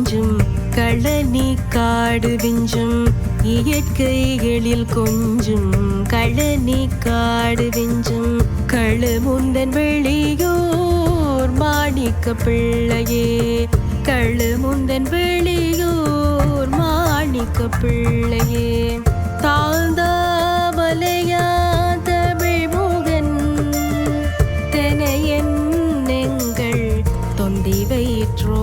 கொஞ்சும் களனி காடு விஞ்சும் இயற்கைகளில் கொஞ்சும் களனி காடு விஞ்சும் களுமுந்தன் வெளியோர் மாணிக்க பிள்ளையே களுமுந்தன் வெளியோர் மாணிக்க பிள்ளையே தாழ்ந்த மலையா தமிழ் முகன் தெனையன் எங்கள் தொந்தி வயிற்றோ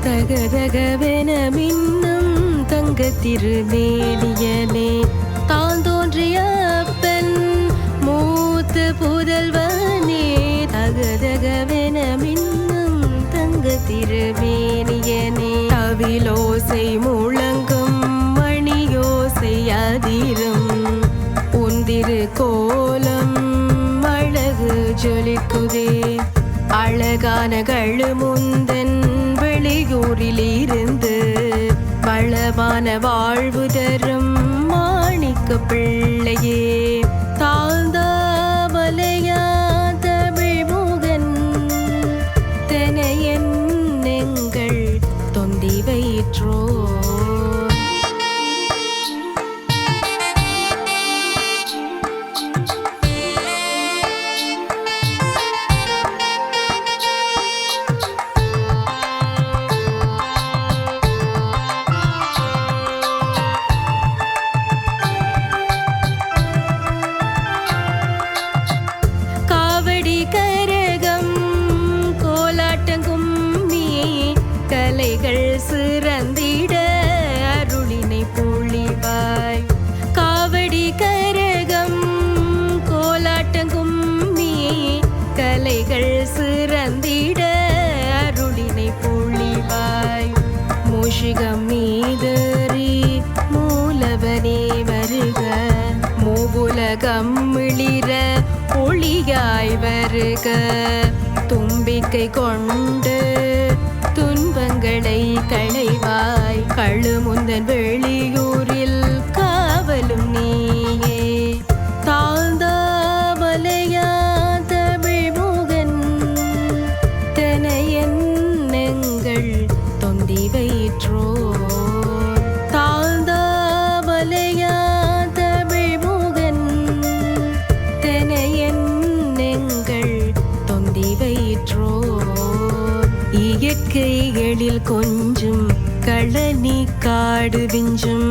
தகதகவென மின்னும் தங்க திருமேனியனே தான் தோன்றிய பெண் மூத்த புதல்வனே தகதகவென மின்னும் தங்க திருமேனியனே தவிலோசை முழங்கும் மணியோசை அதிரும் உந்திரு கோலம் அழகு ஜொலிக்குதே அழகான கழுமுந்தன் வெளியூரிலிருந்து வளமான வாழ்வு தரும் மாணிக்க பிள்ளையே தாழ்ந்த மலையா தமிழ் முகன் தெனையன் எங்கள் தொந்தி வயிற்றோ சிறந்திட அருளினை பொழிவாய் காவடி கரகம் கோலாட்டங்கும் நீ கலைகள் சிறந்திட அருளினை பொழிவாய் மூஷிகம் மீதறி மூலவனே வருக மூவுலகம் மிளிர ஒளியாய் வருக தும்பிக்கை கொண்டு துன்பங்களை களைவாய் கழுமுந்தன் வெளியூரில் காவலும் நீயே தாழ்ந்த மலையா தமிழ் முகன் தெனையன் எங்கள் தொந்தி வயிற்றோ தாழ்ந்த மலையா தமிழ் முகன் தெனையன் எங்கள் தொந்தி வயிற்றோ இயற்கைகளில் கொஞ்சும் களனி காடு விஞ்சும்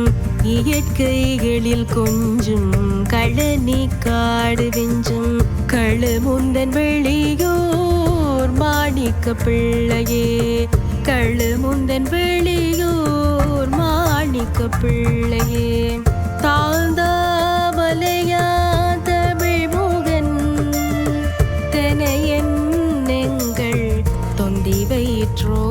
இயற்கைகளில் கொஞ்சும் களனி காடு விஞ்சும் களுமுந்தன் வெளியோர் மாணிக்க பிள்ளையே களுமுந்தன் வெளியோர் மாணிக்க பிள்ளையே தாழ்ந்த மலையா தமிழ் முகன் தெனையன் எங்கள் தொந்தி வயிற்றோ